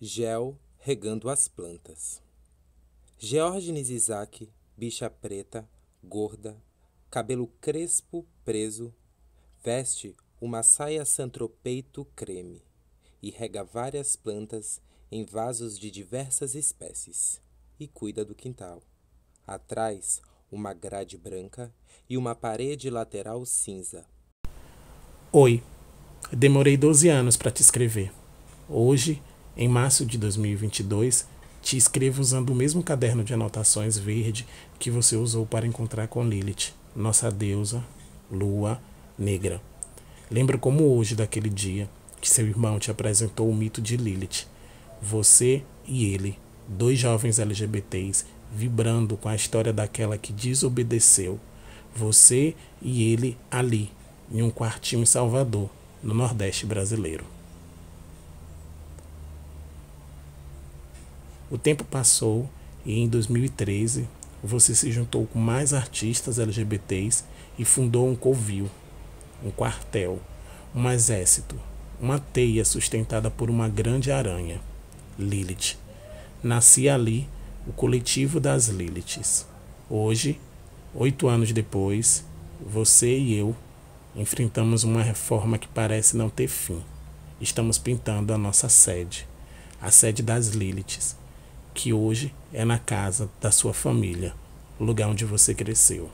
Gel regando as plantas. Geórgenes Isaac, bicha preta, gorda, cabelo crespo preso, veste uma saia santropeito creme e rega várias plantas em vasos de diversas espécies e cuida do quintal. Atrás, uma grade branca e uma parede lateral cinza. Oi, demorei 12 anos para te escrever. Hoje, em março de 2022, te escrevo usando o mesmo caderno de anotações verde que você usou para encontrar com Lilith, nossa deusa, lua negra. Lembro como hoje daquele dia que seu irmão te apresentou o mito de Lilith. Você e ele, dois jovens LGBTs, vibrando com a história daquela que desobedeceu. Você e ele ali, em um quartinho em Salvador, no Nordeste brasileiro. O tempo passou e em 2013 você se juntou com mais artistas LGBTs e fundou um covil, um quartel, um exército, uma teia sustentada por uma grande aranha, Lilith. Nascia ali o coletivo das Liliths. Hoje, 8 anos depois, você e eu enfrentamos uma reforma que parece não ter fim. Estamos pintando a nossa sede, a sede das Liliths, que hoje é na casa da sua família, o lugar onde você cresceu.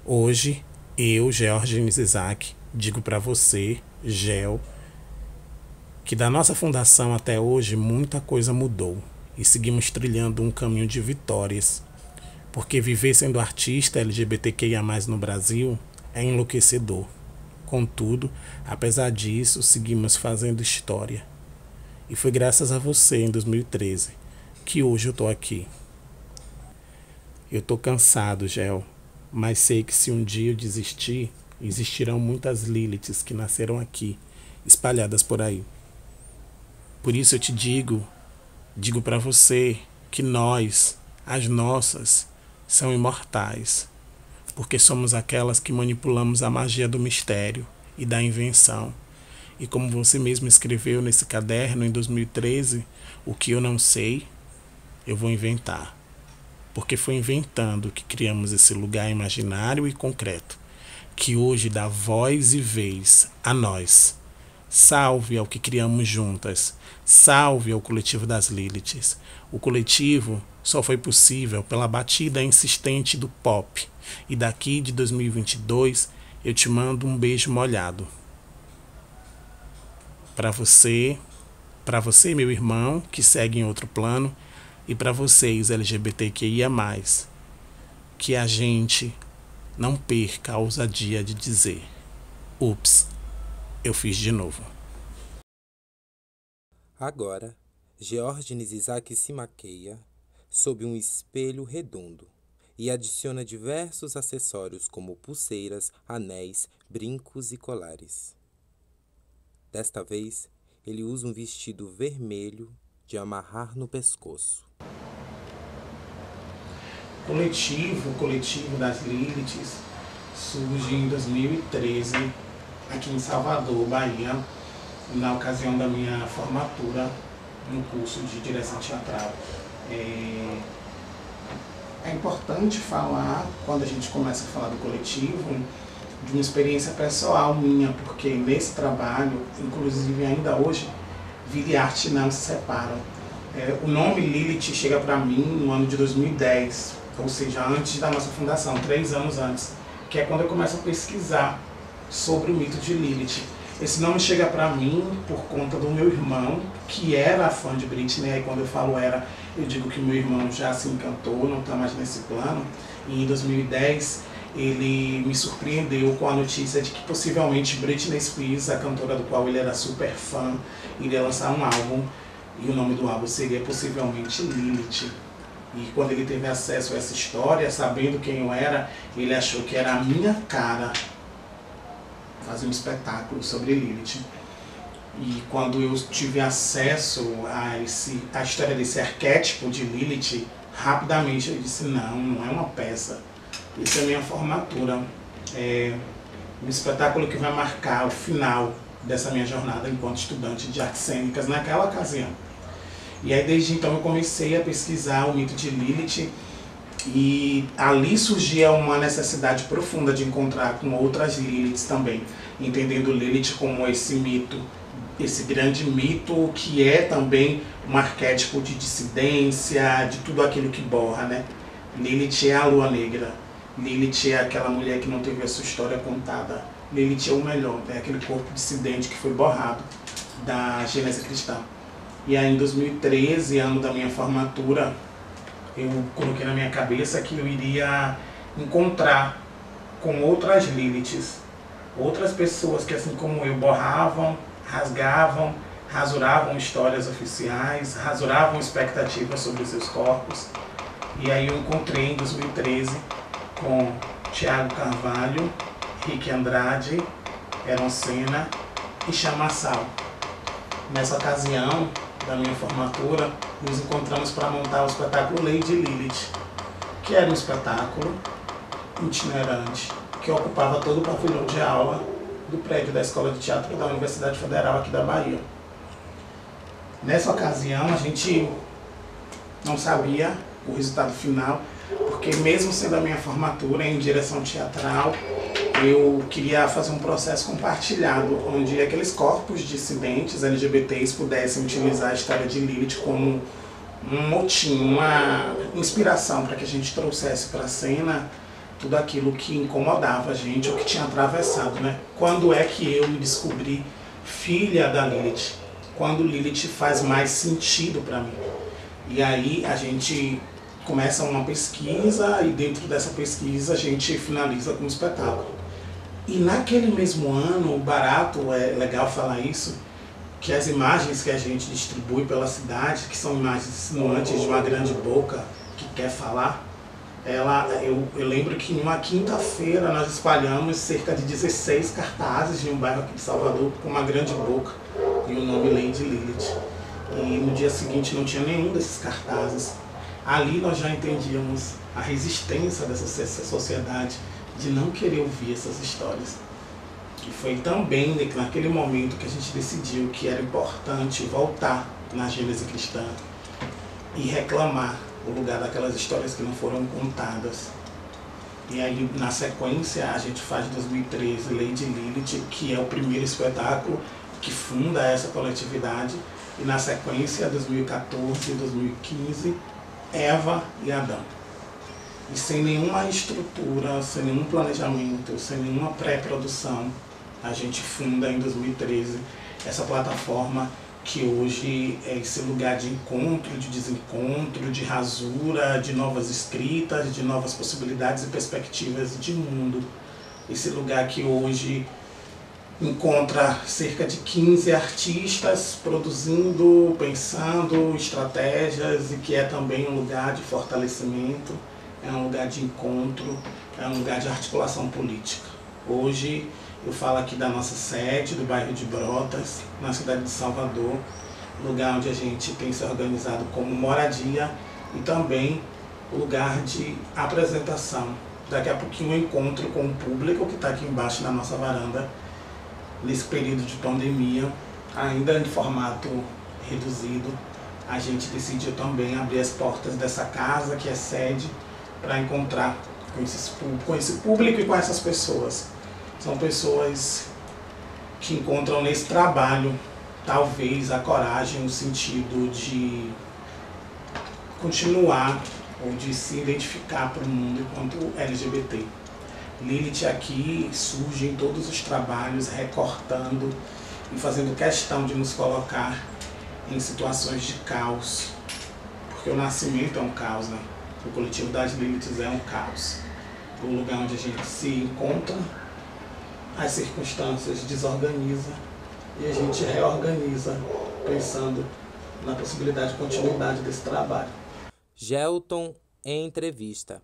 Hoje, eu, Geórgenes Isaac, digo para você, Gel, que da nossa fundação até hoje muita coisa mudou e seguimos trilhando um caminho de vitórias, porque viver sendo artista LGBTQIA+, no Brasil é enlouquecedor. Contudo, apesar disso, seguimos fazendo história. E foi graças a você, em 2013, que hoje eu tô aqui. Eu tô cansado, Gel, mas sei que se um dia eu desistir, existirão muitas Liliths que nasceram aqui, espalhadas por aí. Por isso eu te digo para você que nós, as nossas, são imortais, porque somos aquelas que manipulamos a magia do mistério e da invenção. E como você mesmo escreveu nesse caderno em 2013, o que eu não sei, eu vou inventar. Porque foi inventando que criamos esse lugar imaginário e concreto, que hoje dá voz e vez a nós. Salve ao que criamos juntas, salve ao coletivo das Liliths. O coletivo só foi possível pela batida insistente do pop. E daqui de 2022 eu te mando um beijo molhado. Para você, meu irmão, que segue em outro plano, e para vocês, LGBTQIA+, que a gente não perca a ousadia de dizer: ups, eu fiz de novo. Agora, Geórgenes Isaac se maqueia sob um espelho redondo e adiciona diversos acessórios como pulseiras, anéis, brincos e colares. Desta vez, ele usa um vestido vermelho de amarrar no pescoço. O coletivo das Liliths surge em 2013, aqui em Salvador, Bahia, na ocasião da minha formatura no curso de direção teatral. É importante falar, quando a gente começa a falar do coletivo, de uma experiência pessoal minha, porque nesse trabalho, inclusive ainda hoje, vida e arte não se separam. O nome Lilith chega para mim no ano de 2010, ou seja, antes da nossa fundação, 3 anos antes, que é quando eu começo a pesquisar sobre o mito de Lilith. Esse nome chega para mim por conta do meu irmão, que era fã de Britney. Aí quando eu falo era, eu digo que meu irmão já se encantou, não está mais nesse plano. E em 2010 ele me surpreendeu com a notícia de que possivelmente Britney Spears, a cantora do qual ele era super fã, iria lançar um álbum, e o nome do álbum seria possivelmente Lilith. E quando ele teve acesso a essa história, sabendo quem eu era, ele achou que era a minha cara fazer um espetáculo sobre Lilith. E quando eu tive acesso a história desse arquétipo de Lilith, rapidamente eu disse: não é uma peça, isso é minha formatura, é um espetáculo que vai marcar o final dessa minha jornada enquanto estudante de artes cênicas naquela ocasião. E aí desde então eu comecei a pesquisar o mito de Lilith, e ali surgia uma necessidade profunda de encontrar com outras Liliths também, entendendo Lilith como esse mito, esse grande mito que é também um arquétipo de dissidência, de tudo aquilo que borra, né? Lilith é a lua negra, Lilith é aquela mulher que não teve a sua história contada, Lilith é o melhor, é aquele corpo dissidente que foi borrado da Gênese cristã. E aí em 2013, ano da minha formatura, eu coloquei na minha cabeça que eu iria encontrar com outras Liliths, outras pessoas que assim como eu borravam, rasgavam, rasuravam histórias oficiais, rasuravam expectativas sobre seus corpos. E aí eu encontrei em 2013 com Tiago Carvalho, Rick Andrade, Eron Senna e Chamassal. Nessa ocasião da minha formatura, nos encontramos para montar o espetáculo Lady Lilith, que era um espetáculo itinerante que ocupava todo o pavilhão de aula do prédio da Escola de Teatro da Universidade Federal aqui da Bahia. Nessa ocasião a gente não sabia o resultado final, porque mesmo sendo a minha formatura em direção teatral, eu queria fazer um processo compartilhado, onde aqueles corpos dissidentes LGBTs pudessem utilizar a história de Lilith como um motim, uma inspiração para que a gente trouxesse para a cena tudo aquilo que incomodava a gente, ou que tinha atravessado, né? Quando é que eu me descobri filha da Lilith? Quando Lilith faz mais sentido para mim? E aí a gente começa uma pesquisa, e dentro dessa pesquisa a gente finaliza com um espetáculo. E naquele mesmo ano, o barato, é legal falar isso, que as imagens que a gente distribui pela cidade, que são imagens insinuantes de uma grande boca que quer falar, eu lembro que em uma quinta-feira nós espalhamos cerca de 16 cartazes em um bairro aqui de Salvador com uma grande boca e o nome Lady Lilith. E no dia seguinte não tinha nenhum desses cartazes. Ali nós já entendíamos a resistência dessa sociedade de não querer ouvir essas histórias. E foi também naquele momento que a gente decidiu que era importante voltar na Gênese cristã e reclamar o lugar daquelas histórias que não foram contadas. E aí, na sequência, a gente faz em 2013 Lady Lilith, que é o primeiro espetáculo que funda essa coletividade. E na sequência, 2014 e 2015, Eva e Adão. E sem nenhuma estrutura, sem nenhum planejamento, sem nenhuma pré-produção, a gente funda em 2013 essa plataforma que hoje é esse lugar de encontro, de desencontro, de rasura, de novas escritas, de novas possibilidades e perspectivas de mundo. Esse lugar que hoje encontra cerca de 15 artistas produzindo, pensando estratégias, e que é também um lugar de fortalecimento, é um lugar de encontro, é um lugar de articulação política. Hoje eu falo aqui da nossa sede, do bairro de Brotas, na cidade de Salvador, lugar onde a gente tem se organizado como moradia e também lugar de apresentação. Daqui a pouquinho eu encontro com o público que está aqui embaixo na nossa varanda, nesse período de pandemia, ainda em formato reduzido. A gente decidiu também abrir as portas dessa casa, que é sede, para encontrar com esse público e com essas pessoas. São pessoas que encontram nesse trabalho, talvez, a coragem, o sentido de continuar ou de se identificar para o mundo enquanto LGBT. Lilith aqui surge em todos os trabalhos, recortando e fazendo questão de nos colocar em situações de caos, porque o nascimento é um caos, né? O coletivo das Liliths é um caos. O lugar onde a gente se encontra, as circunstâncias desorganiza e a gente reorganiza, pensando na possibilidade de continuidade desse trabalho. Gelton em entrevista.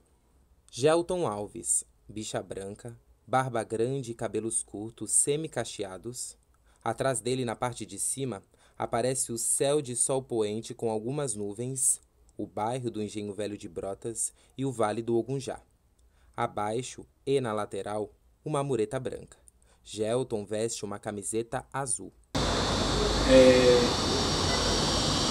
Gelton Alves, bicha branca, barba grande e cabelos curtos semi-cacheados. Atrás dele, na parte de cima, aparece o céu de sol poente com algumas nuvens, o bairro do Engenho Velho de Brotas e o Vale do Ogunjá. Abaixo e na lateral, uma mureta branca. Gelton veste uma camiseta azul.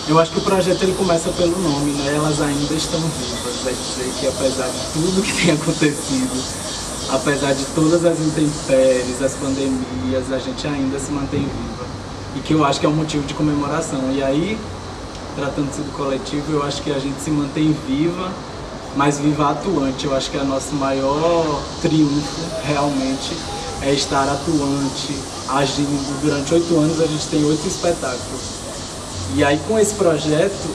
Eu acho que o projeto ele começa pelo nome, né? Elas ainda estão vivas. Vai dizer que apesar de tudo que tem acontecido, apesar de todas as intempéries, as pandemias, a gente ainda se mantém viva. E que eu acho que é um motivo de comemoração. E aí, tratando-se do coletivo, eu acho que a gente se mantém viva, mas viva atuante. Eu acho que o nosso maior triunfo, realmente, é estar atuante, agindo. Durante 8 anos a gente tem 8 espetáculos. E aí com esse projeto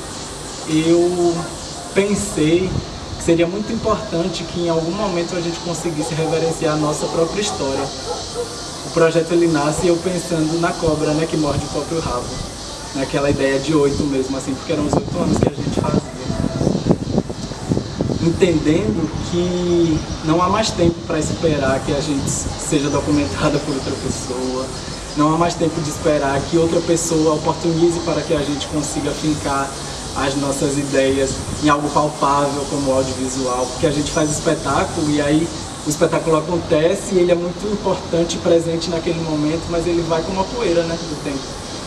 eu pensei que seria muito importante que em algum momento a gente conseguisse reverenciar a nossa própria história. O projeto ele nasce eu pensando na cobra, né, que morde o próprio rabo. Naquela ideia de 8 mesmo, assim, porque eram os 8 anos que a gente fazia. Entendendo que não há mais tempo para esperar que a gente seja documentada por outra pessoa, não há mais tempo de esperar que outra pessoa oportunize para que a gente consiga fincar as nossas ideias em algo palpável como o audiovisual, porque a gente faz espetáculo e aí o espetáculo acontece e ele é muito importante e presente naquele momento, mas ele vai como uma poeira, né, do tempo,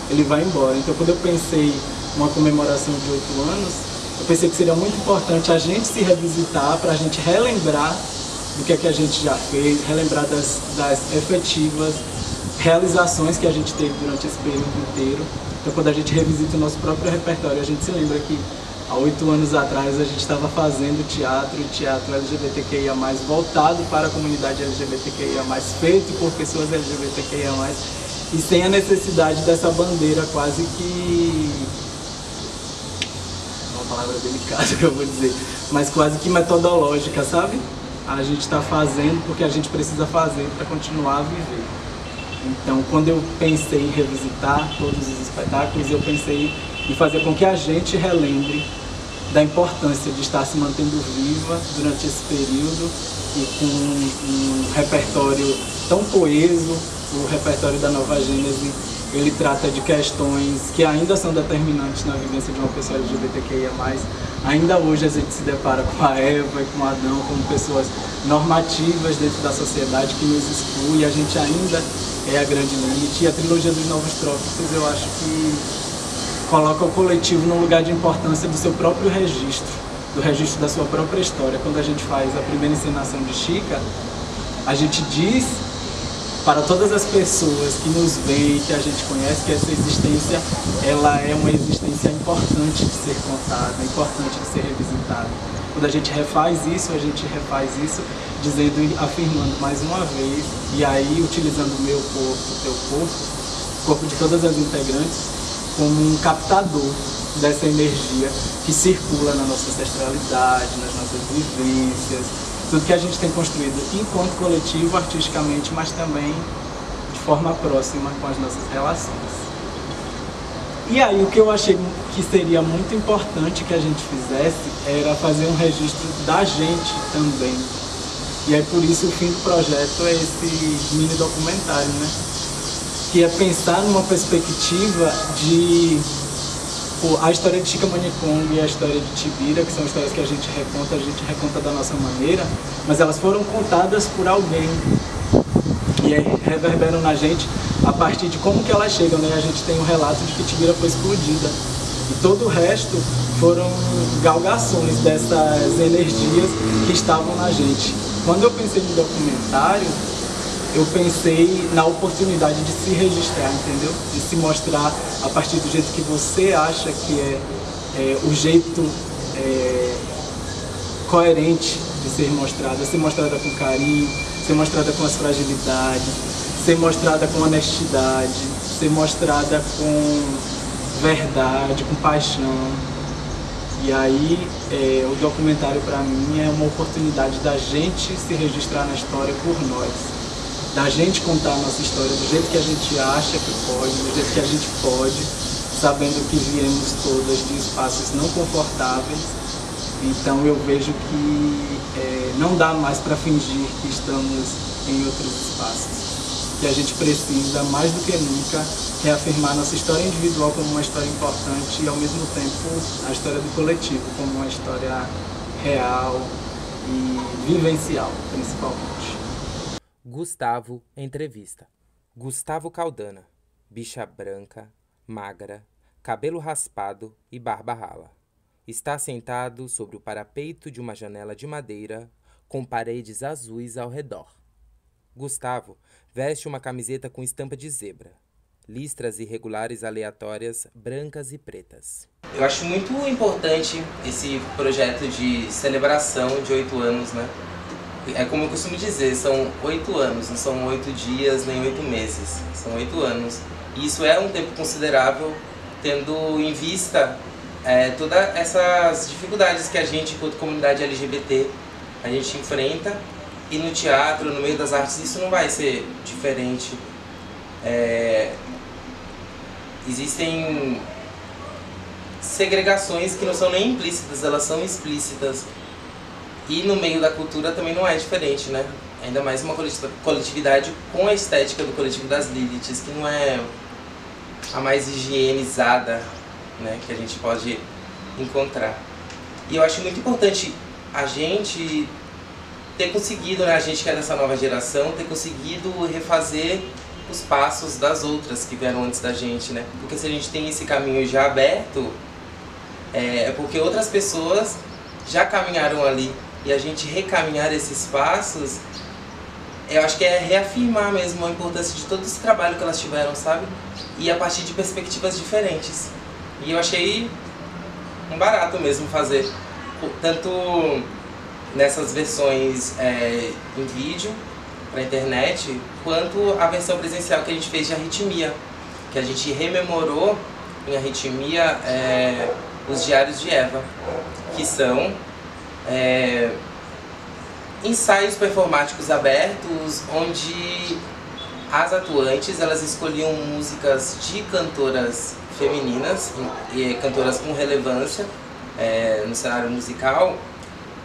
ele vai embora. Então quando eu pensei numa comemoração de 8 anos, eu pensei que seria muito importante a gente se revisitar para a gente relembrar do que é que a gente já fez, relembrar das efetivas realizações que a gente teve durante esse período inteiro. Então quando a gente revisita o nosso próprio repertório, a gente se lembra que há 8 anos atrás a gente estava fazendo teatro LGBTQIA+, voltado para a comunidade LGBTQIA+, feito por pessoas LGBTQIA+, e sem a necessidade dessa bandeira quase que... uma palavra delicada que eu vou dizer, mas quase que metodológica, sabe? A gente está fazendo porque a gente precisa fazer para continuar a viver. Então, quando eu pensei em revisitar todos os espetáculos, eu pensei em fazer com que a gente relembre da importância de estar se mantendo viva durante esse período e com um repertório tão coeso. O repertório da Nova Gênese, ele trata de questões que ainda são determinantes na vivência de uma pessoa LGBTQIA+. Ainda hoje a gente se depara com a Eva e com o Adão como pessoas normativas dentro da sociedade que nos exclui. A gente ainda é a grande limite. E a trilogia dos Novos Trópicos, eu acho que coloca o coletivo num lugar de importância do seu próprio registro, do registro da sua própria história. Quando a gente faz a primeira encenação de Chica, a gente diz para todas as pessoas que nos veem, que a gente conhece, que essa existência, ela é uma existência importante de ser contada, importante de ser revisitada. Quando a gente refaz isso dizendo e afirmando mais uma vez, e aí utilizando o meu corpo, o teu corpo, o corpo de todas as integrantes, como um captador dessa energia que circula na nossa ancestralidade, nas nossas vivências, tudo que a gente tem construído enquanto coletivo, artisticamente, mas também de forma próxima com as nossas relações. E aí o que eu achei que seria muito importante que a gente fizesse era fazer um registro da gente também. E aí por isso o fim do projeto é esse mini documentário, né? Que é pensar numa perspectiva de... a história de Chica Manicongo e a história de Tibira, que são histórias que a gente reconta da nossa maneira, mas elas foram contadas por alguém e reverberam na gente a partir de como que elas chegam, né? A gente tem um relato de que Tibira foi explodida e todo o resto foram galgações dessas energias que estavam na gente. Quando eu pensei no documentário, eu pensei na oportunidade de se registrar, entendeu? De se mostrar a partir do jeito que você acha que é o jeito coerente de ser mostrada com carinho, ser mostrada com as fragilidades, ser mostrada com honestidade, ser mostrada com verdade, com paixão. E aí o documentário para mim é uma oportunidade da gente se registrar na história por nós. Da gente contar a nossa história do jeito que a gente acha que pode, do jeito que a gente pode, sabendo que viemos todas de espaços não confortáveis. Então eu vejo que não dá mais para fingir que estamos em outros espaços. Que a gente precisa, mais do que nunca, reafirmar nossa história individual como uma história importante e, ao mesmo tempo, a história do coletivo como uma história real e vivencial, principalmente. Gustavo, entrevista. Gustavo Caldana, bicha branca, magra, cabelo raspado e barba rala. Está sentado sobre o parapeito de uma janela de madeira, com paredes azuis ao redor. Gustavo veste uma camiseta com estampa de zebra, listras irregulares aleatórias, brancas e pretas. Eu acho muito importante esse projeto de celebração de 8 anos, né? É como eu costumo dizer, são 8 anos, não são 8 dias nem 8 meses, são 8 anos. E isso é um tempo considerável, tendo em vista todas essas dificuldades que a gente, enquanto comunidade LGBT, a gente enfrenta. E no teatro, no meio das artes, isso não vai ser diferente. Existem segregações que não são nem implícitas, elas são explícitas. E no meio da cultura também não é diferente, né? Ainda mais uma coletividade com a estética do coletivo das Liliths, que não é a mais higienizada, né, que a gente pode encontrar. E eu acho muito importante a gente ter conseguido, né, a gente que é dessa nova geração, ter conseguido refazer os passos das outras que vieram antes da gente, né? Porque se a gente tem esse caminho já aberto, é porque outras pessoas já caminharam ali. E a gente recaminhar esses passos, eu acho que é reafirmar mesmo a importância de todo esse trabalho que elas tiveram, sabe? E a partir de perspectivas diferentes. E eu achei um barato mesmo fazer, tanto nessas versões em vídeo, pra internet, quanto a versão presencial que a gente fez de Arritmia, que a gente rememorou em Arritmia os Diários de Eva, que são ensaios performáticos abertos, onde as atuantes elas escolhiam músicas de cantoras femininas e cantoras com relevância no cenário musical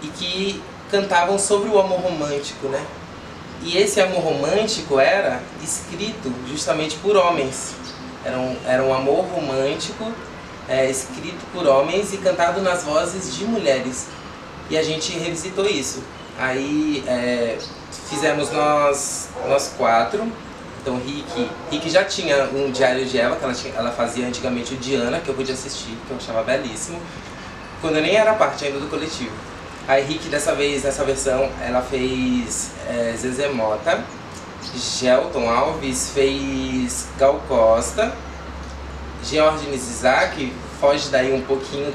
e que cantavam sobre o amor romântico, né? E esse amor romântico era escrito justamente por homens. Era um amor romântico escrito por homens e cantado nas vozes de mulheres. E a gente revisitou isso. Aí fizemos nós 4. Então Rick já tinha um Diário de Eva, que ela fazia antigamente o Diana, que eu pude assistir, que eu achava belíssimo, quando eu nem era parte ainda do coletivo. Aí Rick, dessa vez, nessa versão, ela fez Zezé Mota, Gelton Alves fez Gal Costa, Georgines Isaac foge daí um pouquinho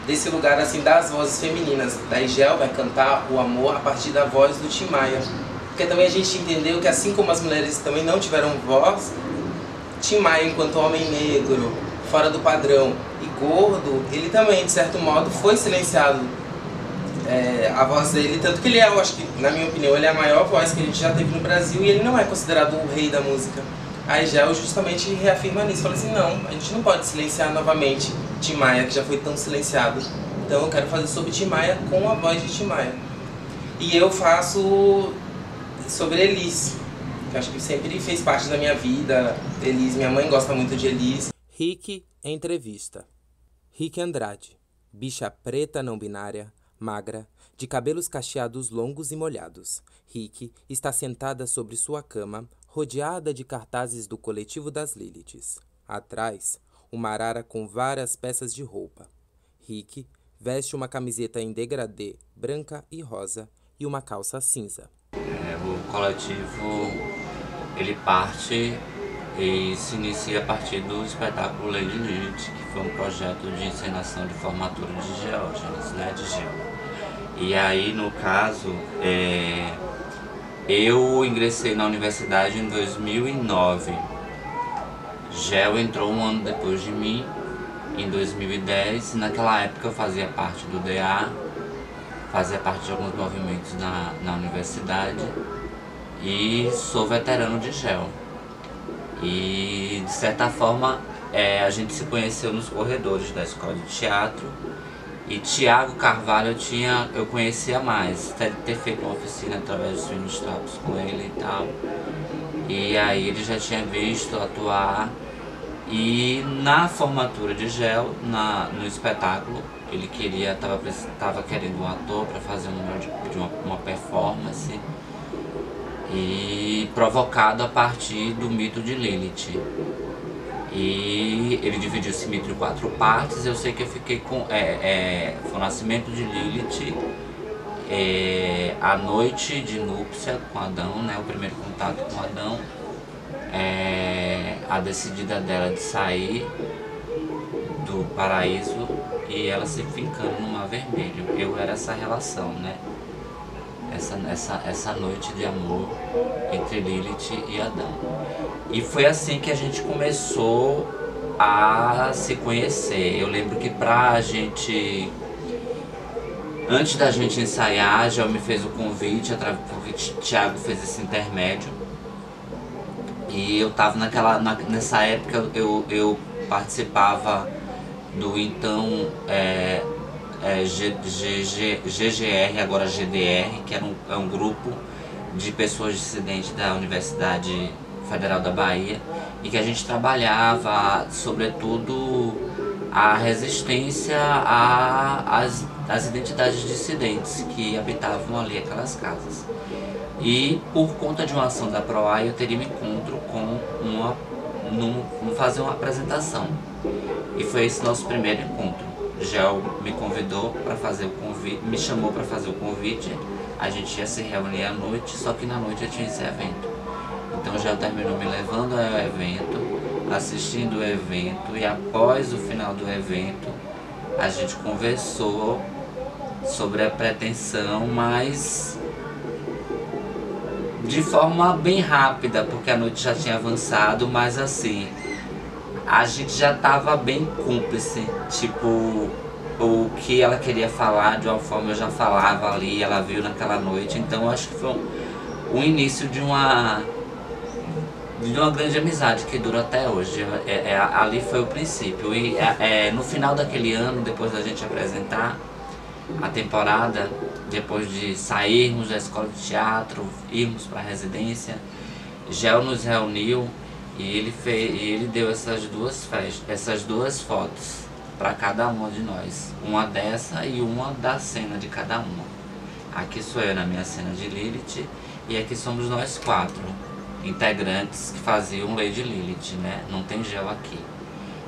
desse lugar assim das vozes femininas. Daí Gel vai cantar o amor a partir da voz do Tim Maia. Porque também a gente entendeu que assim como as mulheres também não tiveram voz, Tim Maia, enquanto homem negro, fora do padrão e gordo, ele também, de certo modo, foi silenciado. A voz dele, tanto que ele eu acho que, na minha opinião, ele é a maior voz que a gente já teve no Brasil e ele não é considerado o rei da música. Aí Gel justamente reafirma nisso, fala assim, não, a gente não pode silenciar novamente Tim Maia, que já foi tão silenciado. Então eu quero fazer sobre Tim Maia com a voz de Tim Maia. E eu faço sobre Elis, que eu acho que sempre fez parte da minha vida. Elis, minha mãe gosta muito de Elis. Rick entrevista. Rick Andrade, bicha preta não binária, magra, de cabelos cacheados longos e molhados. Rick está sentada sobre sua cama, rodeada de cartazes do coletivo das Liliths. Atrás, uma arara com várias peças de roupa. Rick veste uma camiseta em degradê branca e rosa e uma calça cinza. O coletivo, ele parte e se inicia a partir do espetáculo Lady Lilith, que foi um projeto de encenação de formatura de Geórgenes, né, de Gel. E aí, no caso, eu ingressei na universidade em 2009. Gel entrou um ano depois de mim, em 2010. Naquela época eu fazia parte do DA, fazia parte de alguns movimentos na universidade e sou veterano de Gel. E, de certa forma, a gente se conheceu nos corredores da escola de teatro. E Tiago Carvalho eu conhecia mais, ter feito uma oficina através dos Finos Trapos com ele e tal. E aí ele já tinha visto atuar. E na formatura de Gel, no espetáculo, ele tava querendo um ator para fazer um número de uma performance. E provocado a partir do mito de Lilith. E ele dividiu esse mito em 4 partes. Eu sei que eu fiquei com... foi o nascimento de Lilith, a noite de núpcia com Adão, né, o primeiro contato com Adão, a decidida dela de sair do paraíso e ela se fincando no Mar Vermelho. Eu era essa relação, né? Essa noite de amor entre Lilith e Adão. E foi assim que a gente começou a se conhecer. Eu lembro que pra gente, antes da gente ensaiar, já me fez o convite, porque o Thiago fez esse intermédio. E eu tava nessa época, eu participava do então GGR, agora GDR, que é um grupo de pessoas dissidentes da Universidade Federal da Bahia, e que a gente trabalhava sobretudo a resistência às identidades dissidentes que habitavam ali aquelas casas. E por conta de uma ação da PROAI, eu teria um encontro com fazer uma apresentação. E foi esse nosso primeiro encontro. Gel me convidou para fazer o convite, me chamou para fazer o convite. A gente ia se reunir à noite, só que na noite eu tinha esse evento. Então Gel terminou me levando ao evento, assistindo o evento, e após o final do evento a gente conversou sobre a pretensão, mas de forma bem rápida, porque a noite já tinha avançado, mas assim, a gente já estava bem cúmplice, tipo, o que ela queria falar de uma forma eu já falava ali, ela viu naquela noite. Então eu acho que foi o início de uma grande amizade que dura até hoje. Ali foi o princípio. E no final daquele ano, depois da gente apresentar a temporada, depois de sairmos da escola de teatro, irmos para a residência, Gel nos reuniu e ele deu essas duas fotos para cada uma de nós. Uma dessa e uma da cena de cada uma. Aqui sou eu na minha cena de Lilith, e aqui somos nós 4 integrantes que faziam Lady Lilith, né? Não tem Gel aqui.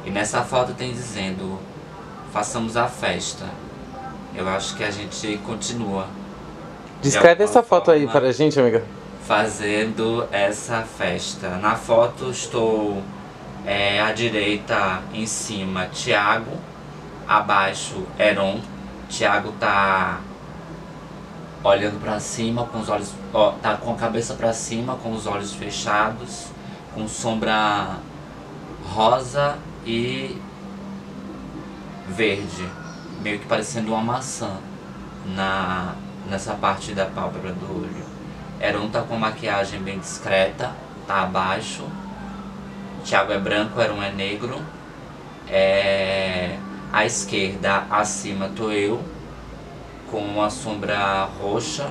E nessa foto tem dizendo: façamos a festa. Eu acho que a gente continua. Descreve essa foto aí para a gente, amiga. Fazendo essa festa. Na foto estou à direita, em cima, Thiago, abaixo, Heron. Thiago tá olhando para cima, com os olhos, tá com a cabeça para cima, com os olhos fechados, com sombra rosa e verde, meio que parecendo uma maçã nessa parte da pálpebra do olho. Heron tá com maquiagem bem discreta, tá abaixo. Thiago é branco, Heron é negro. À esquerda, acima, tô eu, com uma sombra roxa,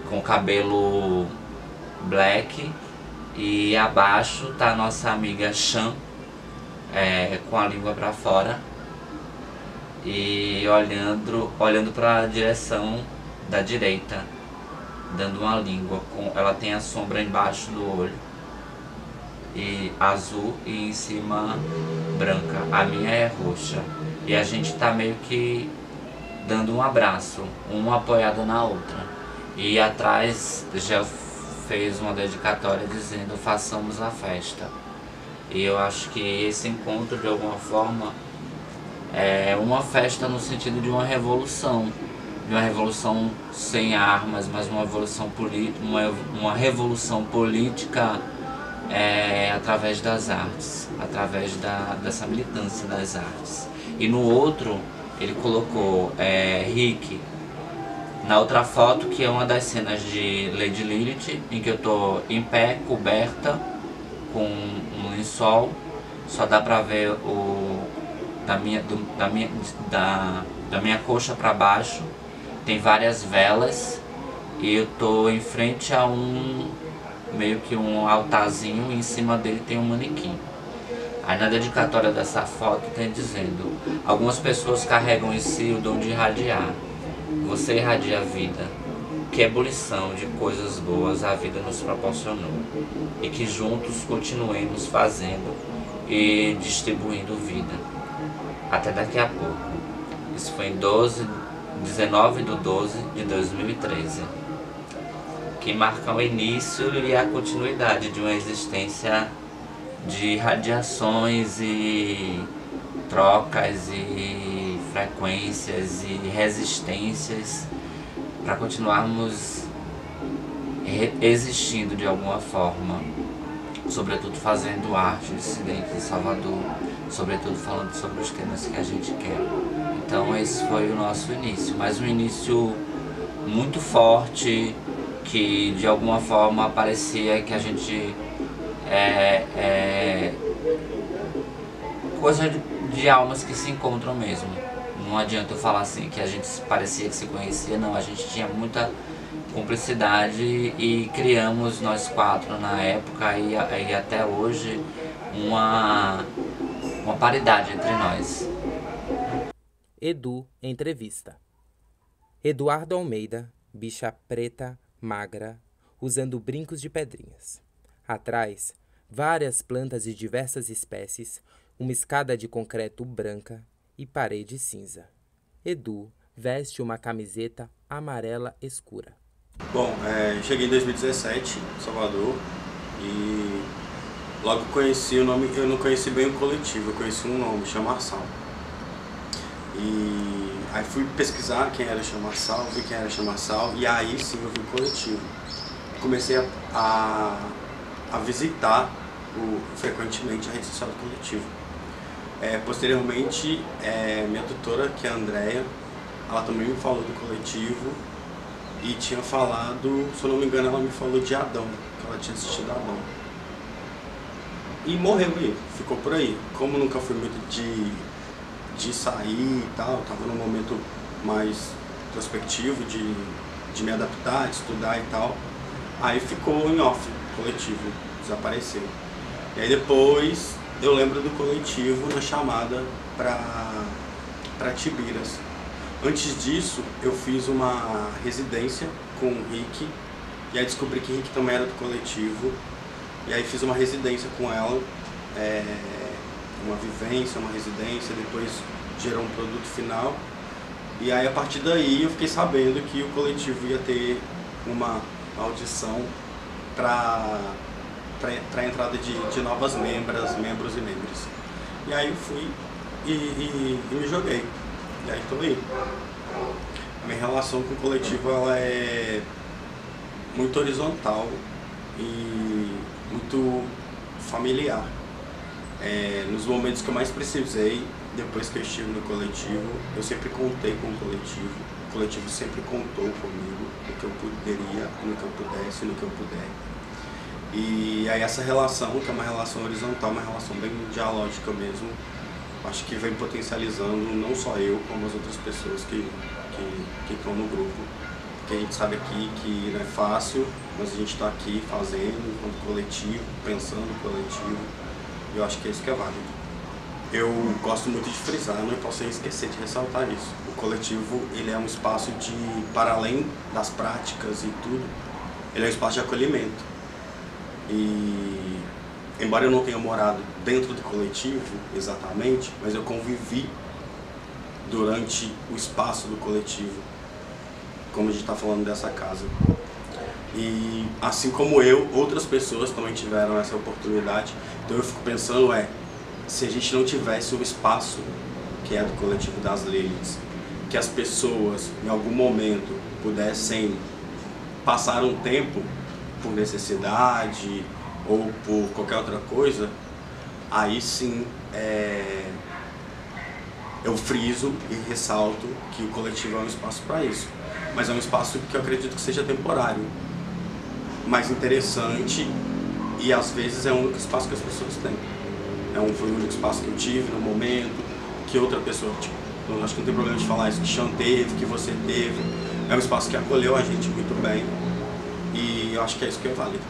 com cabelo black. E abaixo tá a nossa amiga Chan, com a língua para fora e olhando para a direção da direita, dando uma língua. Ela tem a sombra embaixo do olho, e azul, e em cima branca. A minha é roxa. E a gente tá meio que dando um abraço, uma apoiada na outra. E atrás já fez uma dedicatória dizendo: façamos a festa. E eu acho que esse encontro, de alguma forma, é uma festa no sentido de uma revolução sem armas, mas uma revolução política através das artes, através dessa militância das artes. E no outro ele colocou Rick, na outra foto, que é uma das cenas de Lady Lilith, em que eu tô em pé, coberta, com um lençol. Só dá pra ver da minha coxa para baixo tem várias velas, e eu tô em frente a meio que um altarzinho, e em cima dele tem um manequim. Aí na dedicatória dessa foto tem dizendo: algumas pessoas carregam em si o dom de irradiar. Você irradia a vida. que ebulição de coisas boas a vida nos proporcionou e que juntos continuemos fazendo e distribuindo vida. Até daqui a pouco. Isso foi em 19/12/2013, que marca o início e a continuidade de uma existência de radiações e trocas e frequências e resistências para continuarmos existindo de alguma forma, sobretudo fazendo arte dissidente em Salvador, sobretudo falando sobre os temas que a gente quer. Então esse foi o nosso início, mas um início muito forte, que de alguma forma parecia que a gente coisa de almas que se encontram mesmo. Não adianta eu falar assim que a gente parecia que se conhecia, não, a gente tinha muita cumplicidade e criamos nós quatro na época e até hoje uma paridade entre nós. Edu, entrevista. Eduardo Almeida, bicha preta, magra, usando brincos de pedrinhas. Atrás, várias plantas de diversas espécies, uma escada de concreto branca e parede cinza. Edu veste uma camiseta amarela escura. Bom, cheguei em 2017 em Salvador e logo conheci o nome. Eu não conheci bem o coletivo, eu conheci um nome, Chamaçal. E aí fui pesquisar quem era Chamaçal, vi quem era Chamaçal e aí sim eu vi o coletivo. Comecei a visitar frequentemente a rede social do coletivo. Posteriormente, minha tutora, que é a Andrea, ela também me falou do coletivo e tinha falado, se eu não me engano, ela me falou de Adão, que ela tinha assistido Adão. E morreu aí, ficou por aí. Como nunca fui muito de sair e tal, estava num momento mais prospectivo de me adaptar, de estudar e tal, aí ficou em off, coletivo, desapareceu. E aí depois eu lembro do coletivo na chamada para Tibiras. Antes disso, eu fiz uma residência com o Rick, e aí descobri que Rick também era do coletivo, e aí fiz uma residência com ela, uma vivência, uma residência, depois gerou um produto final, e aí a partir daí eu fiquei sabendo que o coletivo ia ter uma audição para a entrada de novas membros e membros. E aí eu fui e me joguei. E aí estou aí. A minha relação com o coletivo ela é muito horizontal e muito familiar. Nos momentos que eu mais precisei, depois que eu estive no coletivo, eu sempre contei com o coletivo sempre contou comigo no que eu poderia, no que eu pudesse, no que eu puder. E aí essa relação, que é uma relação horizontal, uma relação bem dialógica mesmo, acho que vem potencializando não só eu, como as outras pessoas que estão no grupo. Porque a gente sabe aqui que não é fácil, mas a gente está aqui fazendo enquanto coletivo, pensando no coletivo, e eu acho que é isso que é válido. Eu gosto muito de frisar, não posso esquecer de ressaltar isso. O coletivo, ele é um espaço para além das práticas e tudo, ele é um espaço de acolhimento. E, embora eu não tenha morado dentro do coletivo, exatamente, mas eu convivi durante o espaço do coletivo, como a gente está falando dessa casa. E, assim como eu, outras pessoas também tiveram essa oportunidade. Então eu fico pensando, se a gente não tivesse o espaço que é do coletivo das Liliths, que as pessoas, em algum momento, pudessem passar um tempo por necessidade ou por qualquer outra coisa, aí sim eu friso e ressalto que o coletivo é um espaço para isso. Mas é um espaço que eu acredito que seja temporário, mais interessante, e às vezes é o único espaço que as pessoas têm. Foi o único espaço que eu tive no momento, que outra pessoa, eu acho que não tem problema de falar isso, que Chan teve, que você teve. É um espaço que acolheu a gente muito bem. E eu acho que é isso que é válido.